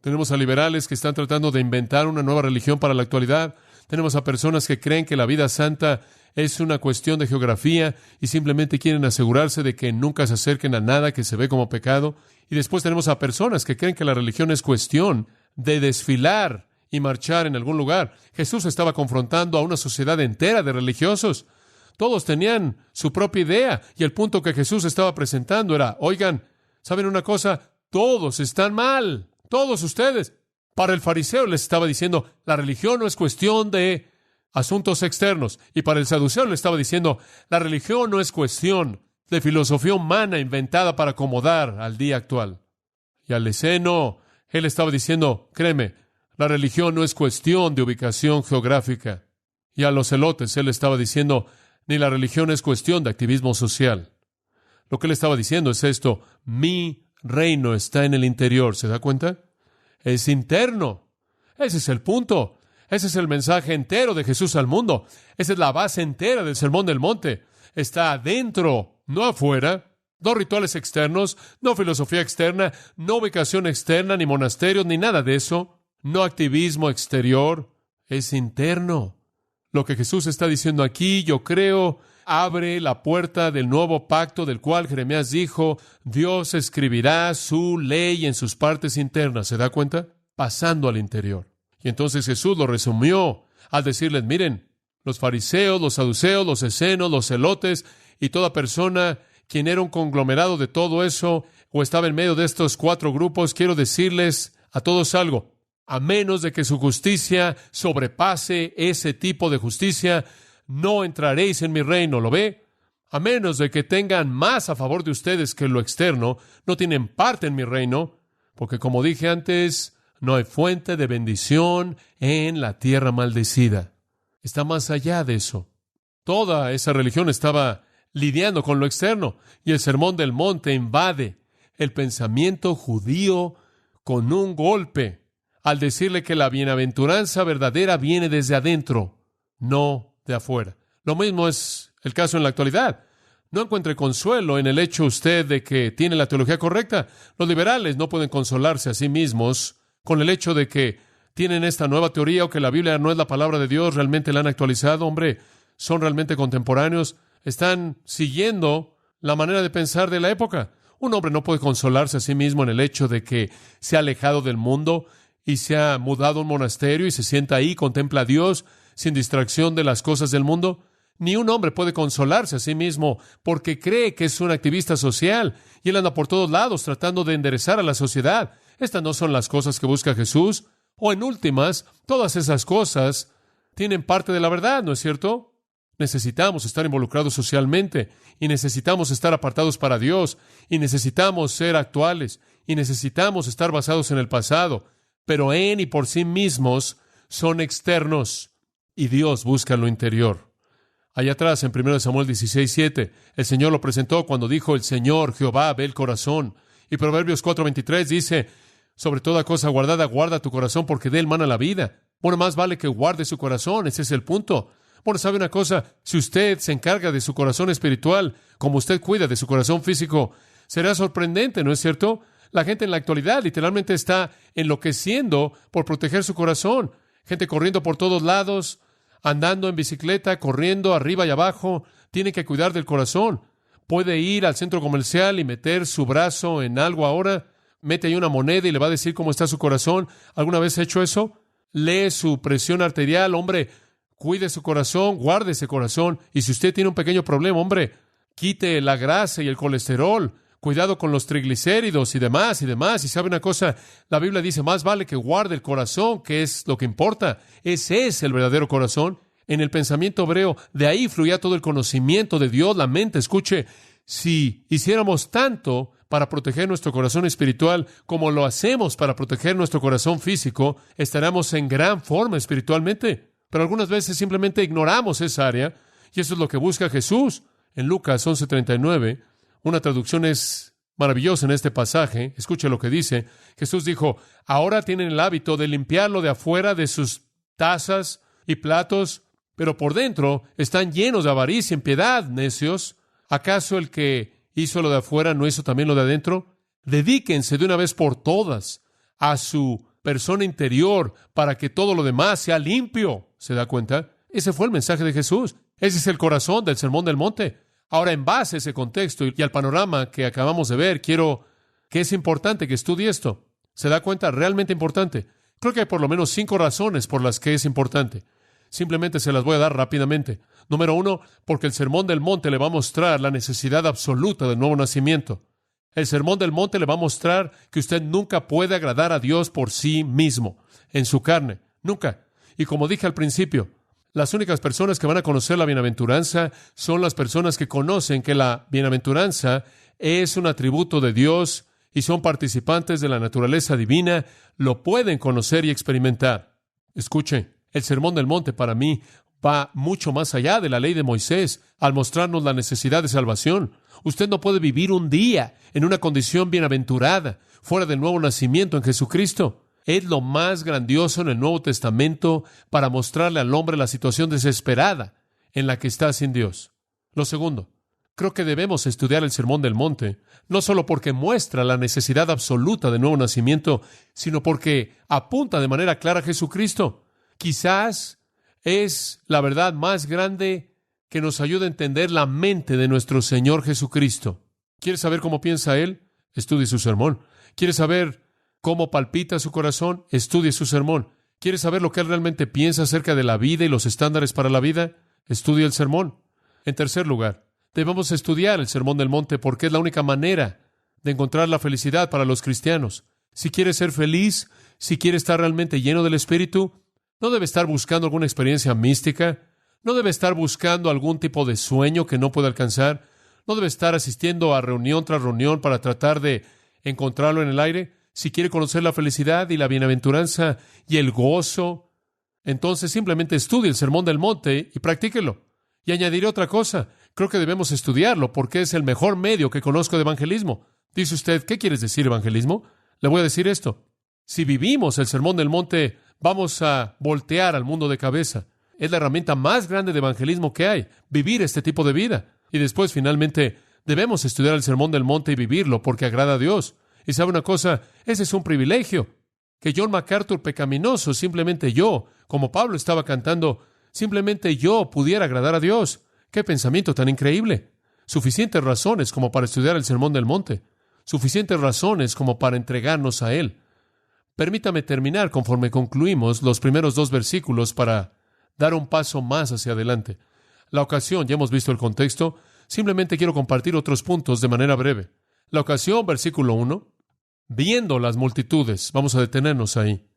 Tenemos a liberales que están tratando de inventar una nueva religión para la actualidad. Tenemos a personas que creen que la vida santa es una cuestión de geografía y simplemente quieren asegurarse de que nunca se acerquen a nada que se ve como pecado. Y después tenemos a personas que creen que la religión es cuestión de desfilar y marchar en algún lugar. Jesús estaba confrontando a una sociedad entera de religiosos. Todos tenían su propia idea y el punto que Jesús estaba presentando era, oigan, ¿saben una cosa? Todos están mal, todos ustedes. Para el fariseo les estaba diciendo, la religión no es cuestión de asuntos externos. Y para el saduceo le estaba diciendo, la religión no es cuestión de filosofía humana inventada para acomodar al día actual. Y al esceno, él estaba diciendo, créeme, la religión no es cuestión de ubicación geográfica. Y a los celotes él estaba diciendo, ni la religión es cuestión de activismo social. Lo que él estaba diciendo es esto, mi reino está en el interior, ¿se da cuenta? Es interno. Ese es el punto. Ese es el mensaje entero de Jesús al mundo. Esa es la base entera del Sermón del Monte. Está adentro, no afuera. No rituales externos, no filosofía externa, no ubicación externa, ni monasterios, ni nada de eso. No activismo exterior. Es interno. Lo que Jesús está diciendo aquí, yo creo, abre la puerta del nuevo pacto del cual Jeremías dijo, Dios escribirá su ley en sus partes internas. ¿Se da cuenta? Pasando al interior. Y entonces Jesús lo resumió al decirles, miren, los fariseos, los saduceos, los escenos, los celotes y toda persona quien era un conglomerado de todo eso o estaba en medio de estos 4 grupos, quiero decirles a todos algo. A menos de que su justicia sobrepase ese tipo de justicia, no entraréis en mi reino, ¿lo ve? A menos de que tengan más a favor de ustedes que lo externo, no tienen parte en mi reino, porque como dije antes, no hay fuente de bendición en la tierra maldecida. Está más allá de eso. Toda esa religión estaba lidiando con lo externo, y el Sermón del Monte invade el pensamiento judío con un golpe, al decirle que la bienaventuranza verdadera viene desde adentro, no de afuera. Lo mismo es el caso en la actualidad. No encuentre consuelo en el hecho usted de que tiene la teología correcta. Los liberales no pueden consolarse a sí mismos con el hecho de que tienen esta nueva teoría o que la Biblia no es la palabra de Dios, realmente la han actualizado. Hombre, son realmente contemporáneos. Están siguiendo la manera de pensar de la época. Un hombre no puede consolarse a sí mismo en el hecho de que se ha alejado del mundo y se ha mudado a un monasterio y se sienta ahí, contempla a Dios sin distracción de las cosas del mundo. Ni un hombre puede consolarse a sí mismo porque cree que es un activista social y él anda por todos lados tratando de enderezar a la sociedad. Estas no son las cosas que busca Jesús. O en últimas, todas esas cosas tienen parte de la verdad, ¿no es cierto? Necesitamos estar involucrados socialmente, y necesitamos estar apartados para Dios, y necesitamos ser actuales, y necesitamos estar basados en el pasado, pero en y por sí mismos son externos, y Dios busca lo interior. Allá atrás, en 1 Samuel 16:7, el Señor lo presentó cuando dijo: el Señor, Jehová, ve el corazón. Y Proverbios 4:23 dice: sobre toda cosa guardada, guarda tu corazón, porque de él mana la vida. Bueno, más vale que guarde su corazón, ese es el punto. Bueno, ¿sabe una cosa? Si usted se encarga de su corazón espiritual, como usted cuida de su corazón físico, será sorprendente, ¿no es cierto? La gente en la actualidad literalmente está enloqueciendo por proteger su corazón. Gente corriendo por todos lados, andando en bicicleta, corriendo arriba y abajo. Tiene que cuidar del corazón. Puede ir al centro comercial y meter su brazo en algo ahora. Mete ahí una moneda y le va a decir cómo está su corazón. ¿Alguna vez ha hecho eso? Lee su presión arterial. Hombre, cuide su corazón, guarde ese corazón. Y si usted tiene un pequeño problema, hombre, quite la grasa y el colesterol. Cuidado con los triglicéridos y demás y demás. Y sabe una cosa, la Biblia dice: más vale que guarde el corazón, que es lo que importa. Ese es el verdadero corazón. En el pensamiento hebreo, de ahí fluía todo el conocimiento de Dios, la mente. Escuche, si hiciéramos tanto para proteger nuestro corazón espiritual como lo hacemos para proteger nuestro corazón físico, estaríamos en gran forma espiritualmente. Pero algunas veces simplemente ignoramos esa área, y eso es lo que busca Jesús. En Lucas 11:39, una traducción es maravillosa en este pasaje. Escuche lo que dice. Jesús dijo: ahora tienen el hábito de limpiarlo de afuera de sus tazas y platos, pero por dentro están llenos de avaricia y impiedad, necios. ¿Acaso el que hizo lo de afuera no hizo también lo de adentro? Dedíquense de una vez por todas a su persona interior para que todo lo demás sea limpio. ¿Se da cuenta? Ese fue el mensaje de Jesús. Ese es el corazón del Sermón del Monte. Ahora, en base a ese contexto y al panorama que acabamos de ver, quiero que es importante que estudie esto. ¿Se da cuenta? Realmente importante. Creo que hay por lo menos 5 razones por las que es importante. Simplemente se las voy a dar rápidamente. Número 1, porque el Sermón del Monte le va a mostrar la necesidad absoluta del nuevo nacimiento. El Sermón del Monte le va a mostrar que usted nunca puede agradar a Dios por sí mismo, en su carne. Nunca. Y como dije al principio, las únicas personas que van a conocer la bienaventuranza son las personas que conocen que la bienaventuranza es un atributo de Dios y son participantes de la naturaleza divina, lo pueden conocer y experimentar. Escuche, el Sermón del Monte para mí va mucho más allá de la ley de Moisés al mostrarnos la necesidad de salvación. Usted no puede vivir un día en una condición bienaventurada, fuera del nuevo nacimiento en Jesucristo. Es lo más grandioso en el Nuevo Testamento para mostrarle al hombre la situación desesperada en la que está sin Dios. Lo segundo, creo que debemos estudiar el Sermón del Monte, no solo porque muestra la necesidad absoluta del nuevo nacimiento, sino porque apunta de manera clara a Jesucristo. Quizás es la verdad más grande que nos ayuda a entender la mente de nuestro Señor Jesucristo. ¿Quieres saber cómo piensa Él? Estudie su sermón. ¿Quieres saber cómo palpita su corazón? Estudie su sermón. ¿Quieres saber lo que Él realmente piensa acerca de la vida y los estándares para la vida? Estudie el sermón. En tercer lugar, debemos estudiar el Sermón del Monte porque es la única manera de encontrar la felicidad para los cristianos. Si quiere ser feliz, si quiere estar realmente lleno del Espíritu, no debe estar buscando alguna experiencia mística, no debe estar buscando algún tipo de sueño que no pueda alcanzar, no debe estar asistiendo a reunión tras reunión para tratar de encontrarlo en el aire. Si quiere conocer la felicidad y la bienaventuranza y el gozo, entonces simplemente estudie el Sermón del Monte y practíquelo. Y añadiré otra cosa, creo que debemos estudiarlo porque es el mejor medio que conozco de evangelismo. Dice usted, ¿qué quieres decir evangelismo? Le voy a decir esto. Si vivimos el Sermón del Monte, vamos a voltear al mundo de cabeza. Es la herramienta más grande de evangelismo que hay, vivir este tipo de vida. Y después, finalmente, debemos estudiar el Sermón del Monte y vivirlo porque agrada a Dios. Y sabe una cosa, ese es un privilegio. Que John MacArthur pecaminoso, simplemente yo, como Pablo estaba cantando, simplemente yo pudiera agradar a Dios. ¡Qué pensamiento tan increíble! Suficientes razones como para estudiar el Sermón del Monte. Suficientes razones como para entregarnos a Él. Permítame terminar conforme concluimos los primeros 2 versículos para dar un paso más hacia adelante. La ocasión, ya hemos visto el contexto, simplemente quiero compartir otros puntos de manera breve. La ocasión, versículo 1, viendo las multitudes. Vamos a detenernos ahí.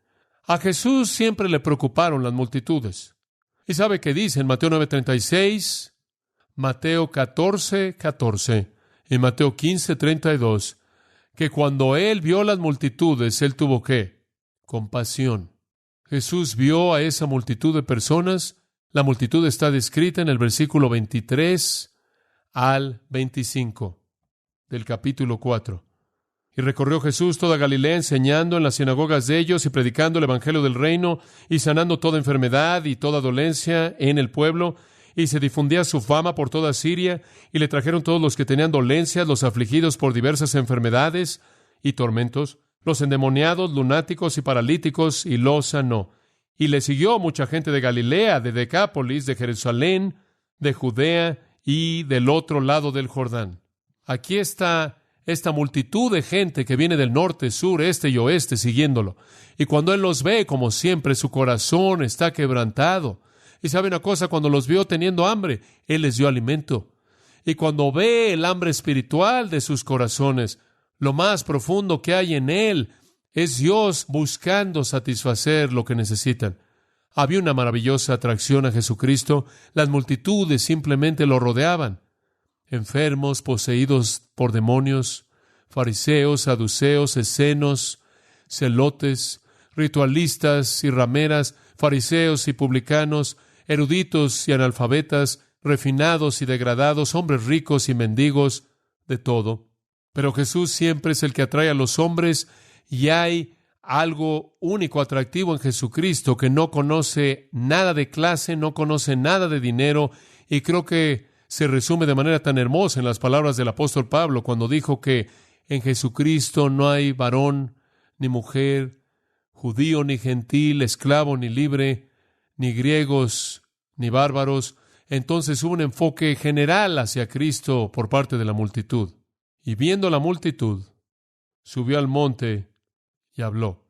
A Jesús siempre le preocuparon las multitudes. ¿Y sabe qué dice en Mateo 9:36, Mateo 14:14 y Mateo 15:32? Que cuando Él vio las multitudes, Él tuvo ¿qué? Compasión. Jesús vio a esa multitud de personas. La multitud está descrita en el versículo 23 al 25 del capítulo 4. Y recorrió Jesús toda Galilea, enseñando en las sinagogas de ellos y predicando el evangelio del reino y sanando toda enfermedad y toda dolencia en el pueblo. Y se difundía su fama por toda Siria, y le trajeron todos los que tenían dolencias, los afligidos por diversas enfermedades y tormentos, los endemoniados, lunáticos y paralíticos, y los sanó. Y le siguió mucha gente de Galilea, de Decápolis, de Jerusalén, de Judea y del otro lado del Jordán. Aquí está esta multitud de gente que viene del norte, sur, este y oeste siguiéndolo. Y cuando Él los ve, como siempre, su corazón está quebrantado. Y sabe una cosa, cuando los vio teniendo hambre, Él les dio alimento. Y cuando ve el hambre espiritual de sus corazones, lo más profundo que hay en Él es Dios buscando satisfacer lo que necesitan. Había una maravillosa atracción a Jesucristo. Las multitudes simplemente lo rodeaban. Enfermos, poseídos por demonios, fariseos, saduceos, escenos, celotes, ritualistas y rameras, fariseos y publicanos, eruditos y analfabetas, refinados y degradados, hombres ricos y mendigos, de todo. Pero Jesús siempre es el que atrae a los hombres, y hay algo único, atractivo en Jesucristo, que no conoce nada de clase, no conoce nada de dinero, y creo que se resume de manera tan hermosa en las palabras del apóstol Pablo cuando dijo que en Jesucristo no hay varón ni mujer, judío ni gentil, esclavo ni libre, ni griegos ni bárbaros. Entonces hubo un enfoque general hacia Cristo por parte de la multitud. Y viendo la multitud, subió al monte y habló.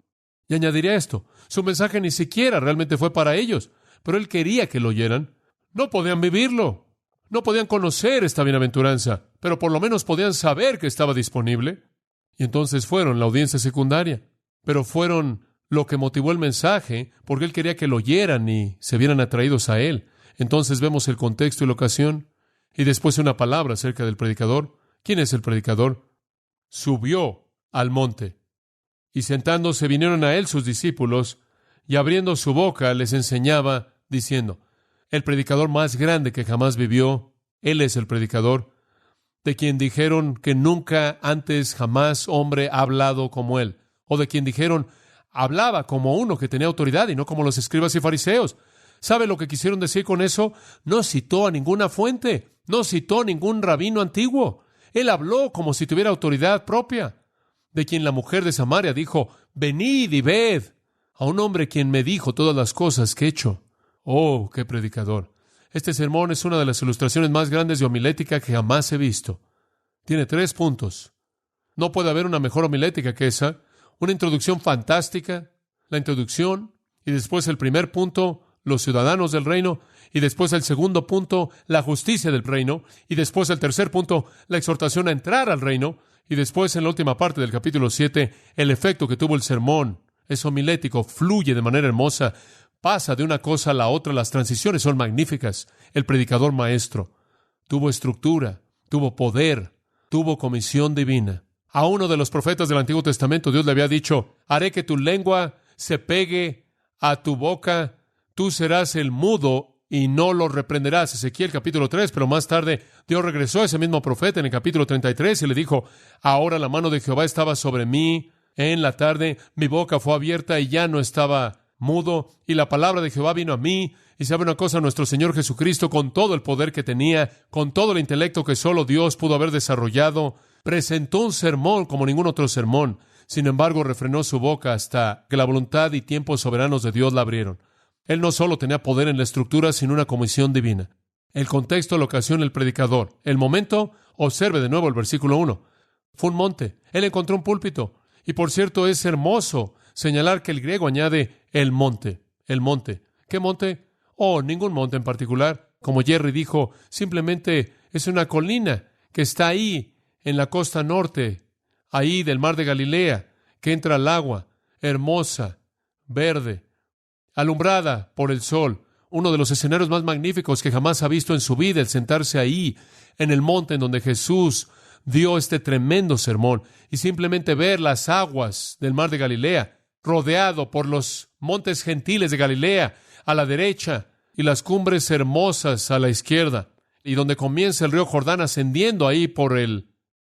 Y añadiría esto, su mensaje ni siquiera realmente fue para ellos, pero Él quería que lo oyeran. No podían vivirlo. No podían conocer esta bienaventuranza, pero por lo menos podían saber que estaba disponible. Y entonces fueron la audiencia secundaria, pero fueron lo que motivó el mensaje, porque Él quería que lo oyeran y se vieran atraídos a Él. Entonces vemos el contexto y la ocasión, y después una palabra acerca del predicador. ¿Quién es el predicador? Subió al monte, y sentándose vinieron a Él sus discípulos, y abriendo su boca les enseñaba, diciendo: el predicador más grande que jamás vivió, Él es el predicador, de quien dijeron que nunca antes jamás hombre ha hablado como Él, o de quien dijeron, hablaba como uno que tenía autoridad y no como los escribas y fariseos. ¿Sabe lo que quisieron decir con eso? No citó a ninguna fuente, no citó a ningún rabino antiguo. Él habló como si tuviera autoridad propia, de quien la mujer de Samaria dijo, venid y ved a un hombre quien me dijo todas las cosas que he hecho. ¡Oh, qué predicador! Este sermón es una de las ilustraciones más grandes de homilética que jamás he visto. Tiene 3 puntos. No puede haber una mejor homilética que esa. Una introducción fantástica, la introducción, y después el primer punto, los ciudadanos del reino, y después el segundo punto, la justicia del reino, y después el tercer punto, la exhortación a entrar al reino, y después en la última parte del capítulo 7, el efecto que tuvo el sermón. Es homilético, fluye de manera hermosa, pasa de una cosa a la otra, las transiciones son magníficas. El predicador maestro tuvo estructura, tuvo poder, tuvo comisión divina. A uno de los profetas del Antiguo Testamento Dios le había dicho, haré que tu lengua se pegue a tu boca, tú serás el mudo y no lo reprenderás. Ezequiel capítulo 3, pero más tarde Dios regresó a ese mismo profeta en el capítulo 33 y le dijo, ahora la mano de Jehová estaba sobre mí en la tarde, mi boca fue abierta y ya no estaba mudo, y la palabra de Jehová vino a mí. Y sabe una cosa, nuestro Señor Jesucristo, con todo el poder que tenía, con todo el intelecto que solo Dios pudo haber desarrollado, presentó un sermón como ningún otro sermón. Sin embargo, refrenó su boca hasta que la voluntad y tiempos soberanos de Dios la abrieron. Él no solo tenía poder en la estructura, sino una comisión divina. El contexto lo ocasiona el predicador. El momento, observe de nuevo el versículo 1. Fue un monte. Él encontró un púlpito. Y por cierto, es hermoso señalar que el griego añade el monte. El monte. ¿Qué monte? Oh, ningún monte en particular. Como Jerry dijo, simplemente es una colina que está ahí en la costa norte, ahí del mar de Galilea, que entra al agua, hermosa, verde, alumbrada por el sol. Uno de los escenarios más magníficos que jamás ha visto en su vida, el sentarse ahí, en el monte en donde Jesús dio este tremendo sermón, y simplemente ver las aguas del mar de Galilea, rodeado por los montes gentiles de Galilea a la derecha y las cumbres hermosas a la izquierda, y donde comienza el río Jordán ascendiendo ahí por el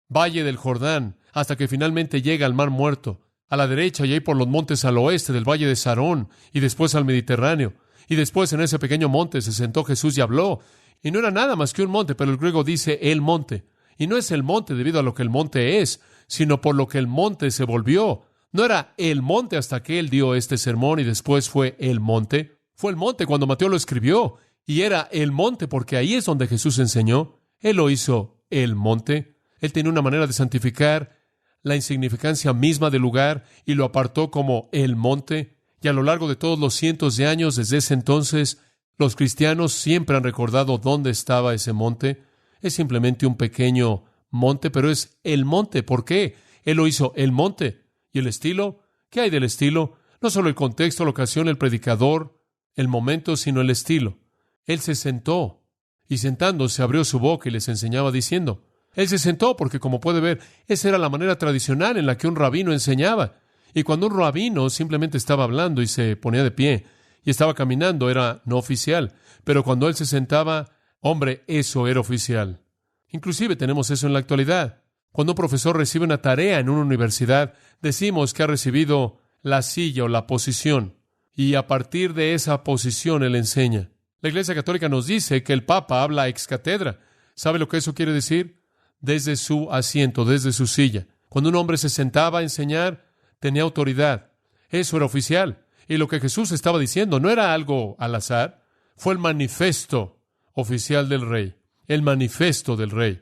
valle del Jordán, hasta que finalmente llega al mar Muerto, a la derecha, y ahí por los montes al oeste del valle de Sarón, y después al Mediterráneo. Y después en ese pequeño monte se sentó Jesús y habló. Y no era nada más que un monte, pero el griego dice el monte. Y no es el monte debido a lo que el monte es, sino por lo que el monte se volvió. No era el monte hasta que él dio este sermón y después fue el monte. Fue el monte cuando Mateo lo escribió. Y era el monte porque ahí es donde Jesús enseñó. Él lo hizo el monte. Él tenía una manera de santificar la insignificancia misma del lugar y lo apartó como el monte. Y a lo largo de todos los cientos de años desde ese entonces, los cristianos siempre han recordado dónde estaba ese monte. Es simplemente un pequeño monte, pero es el monte. ¿Por qué? Él lo hizo el monte. ¿Y el estilo? ¿Qué hay del estilo? No solo el contexto, la ocasión, el predicador, el momento, sino el estilo. Él se sentó y sentándose abrió su boca y les enseñaba diciendo. Él se sentó porque, como puede ver, esa era la manera tradicional en la que un rabino enseñaba. Y cuando un rabino simplemente estaba hablando y se ponía de pie y estaba caminando, era no oficial. Pero cuando él se sentaba, hombre, eso era oficial. Inclusive tenemos eso en la actualidad. Cuando un profesor recibe una tarea en una universidad, decimos que ha recibido la silla o la posición. Y a partir de esa posición él enseña. La Iglesia Católica nos dice que el Papa habla ex cátedra. ¿Sabe lo que eso quiere decir? Desde su asiento, desde su silla. Cuando un hombre se sentaba a enseñar, tenía autoridad. Eso era oficial. Y lo que Jesús estaba diciendo no era algo al azar. Fue el manifiesto oficial del rey. El manifiesto del rey.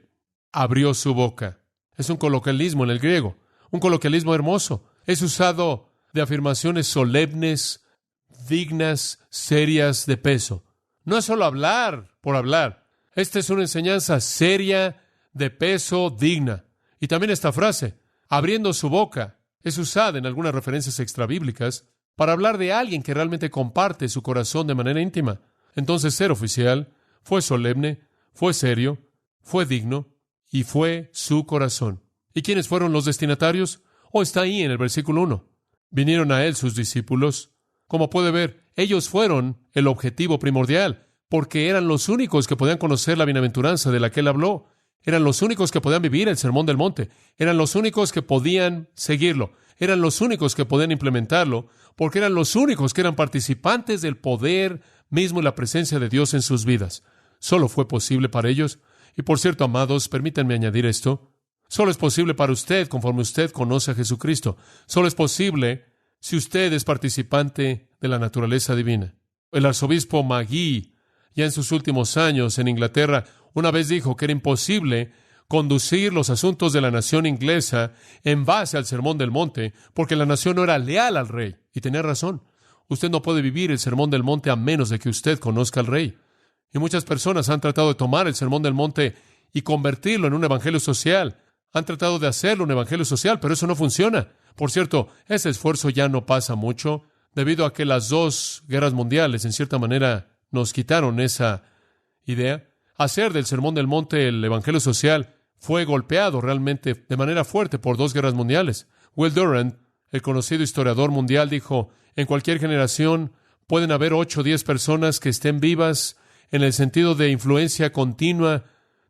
Abrió su boca. Es un coloquialismo en el griego. Un coloquialismo hermoso. Es usado de afirmaciones solemnes, dignas, serias, de peso. No es solo hablar por hablar. Esta es una enseñanza seria, de peso, digna. Y también esta frase, abriendo su boca, es usada en algunas referencias extrabíblicas para hablar de alguien que realmente comparte su corazón de manera íntima. Entonces, ser oficial fue solemne, fue serio, fue digno y fue su corazón. ¿Y quiénes fueron los destinatarios? Está ahí en el versículo 1. Vinieron a él sus discípulos. Como puede ver, ellos fueron el objetivo primordial, porque eran los únicos que podían conocer la bienaventuranza de la que él habló. Eran los únicos que podían vivir el Sermón del Monte. Eran los únicos que podían seguirlo. Eran los únicos que podían implementarlo, porque eran los únicos que eran participantes del poder mismo y la presencia de Dios en sus vidas. Solo fue posible para ellos. Y por cierto, amados, permítanme añadir esto. Solo es posible para usted conforme usted conoce a Jesucristo. Solo es posible si usted es participante de la naturaleza divina. El arzobispo Magee, ya en sus últimos años en Inglaterra, una vez dijo que era imposible conducir los asuntos de la nación inglesa en base al Sermón del Monte, porque la nación no era leal al rey. Y tenía razón. Usted no puede vivir el Sermón del Monte a menos de que usted conozca al rey. Y muchas personas han tratado de tomar el Sermón del Monte y convertirlo en un evangelio social. Han tratado de hacerlo un evangelio social, pero eso no funciona. Por cierto, ese esfuerzo ya no pasa mucho, debido a que las dos guerras mundiales, en cierta manera, nos quitaron esa idea. Hacer del Sermón del Monte el evangelio social fue golpeado realmente de manera fuerte por dos guerras mundiales. Will Durant, el conocido historiador mundial, dijo, en cualquier generación pueden haber 8 o 10 personas que estén vivas en el sentido de influencia continua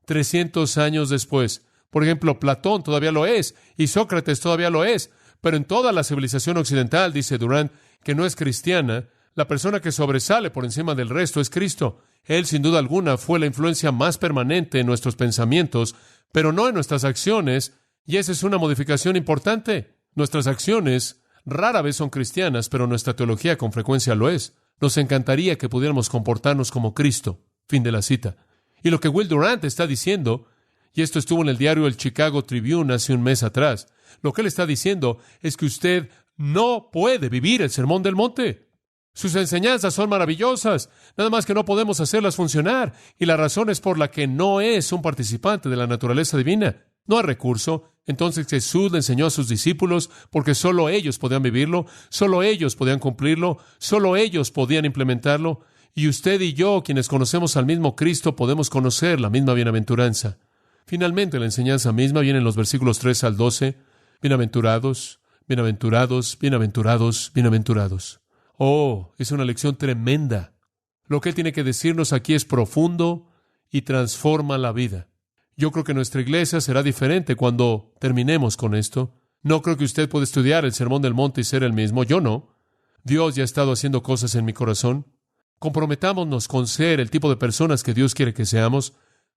300 años después. Por ejemplo, Platón todavía lo es y Sócrates todavía lo es, pero en toda la civilización occidental, dice Durant, que no es cristiana, la persona que sobresale por encima del resto es Cristo. Él, sin duda alguna, fue la influencia más permanente en nuestros pensamientos, pero no en nuestras acciones, y esa es una modificación importante. Nuestras acciones rara vez son cristianas, pero nuestra teología con frecuencia lo es. Nos encantaría que pudiéramos comportarnos como Cristo. Fin de la cita. Y lo que Will Durant está diciendo, y esto estuvo en el diario El Chicago Tribune hace un mes atrás, lo que él está diciendo es que usted no puede vivir el Sermón del Monte. Sus enseñanzas son maravillosas, nada más que no podemos hacerlas funcionar, y la razón es por la que no es un participante de la naturaleza divina. No hay recurso. Entonces Jesús le enseñó a sus discípulos porque solo ellos podían vivirlo, solo ellos podían cumplirlo, solo ellos podían implementarlo, y usted y yo, quienes conocemos al mismo Cristo, podemos conocer la misma bienaventuranza. Finalmente, la enseñanza misma viene en los versículos 3 al 12. Bienaventurados, bienaventurados, bienaventurados, bienaventurados. Oh, es una lección tremenda. Lo que Él tiene que decirnos aquí es profundo y transforma la vida. Yo creo que nuestra iglesia será diferente cuando terminemos con esto. No creo que usted pueda estudiar el Sermón del Monte y ser el mismo. Yo no. Dios ya ha estado haciendo cosas en mi corazón. Comprometámonos con ser el tipo de personas que Dios quiere que seamos,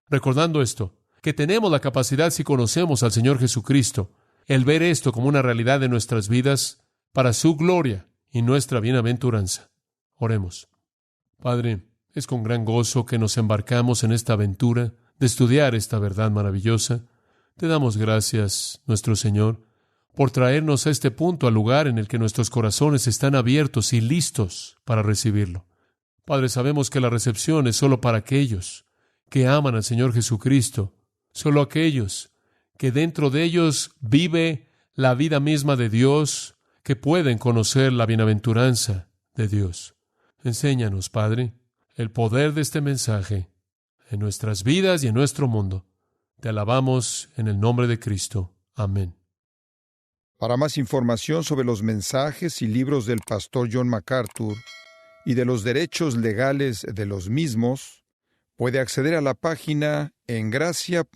recordando esto, que tenemos la capacidad, si conocemos al Señor Jesucristo, el ver esto como una realidad de nuestras vidas para su gloria y nuestra bienaventuranza. Oremos. Padre, es con gran gozo que nos embarcamos en esta aventura de estudiar esta verdad maravillosa. Te damos gracias, nuestro Señor, por traernos a este punto, al lugar en el que nuestros corazones están abiertos y listos para recibirlo. Padre, sabemos que la recepción es solo para aquellos que aman al Señor Jesucristo, solo aquellos que dentro de ellos vive la vida misma de Dios, que pueden conocer la bienaventuranza de Dios. Enséñanos, Padre, el poder de este mensaje en nuestras vidas y en nuestro mundo. Te alabamos en el nombre de Cristo. Amén. Para más información sobre los mensajes y libros del pastor John MacArthur y de los derechos legales de los mismos, puede acceder a la página engracia.org.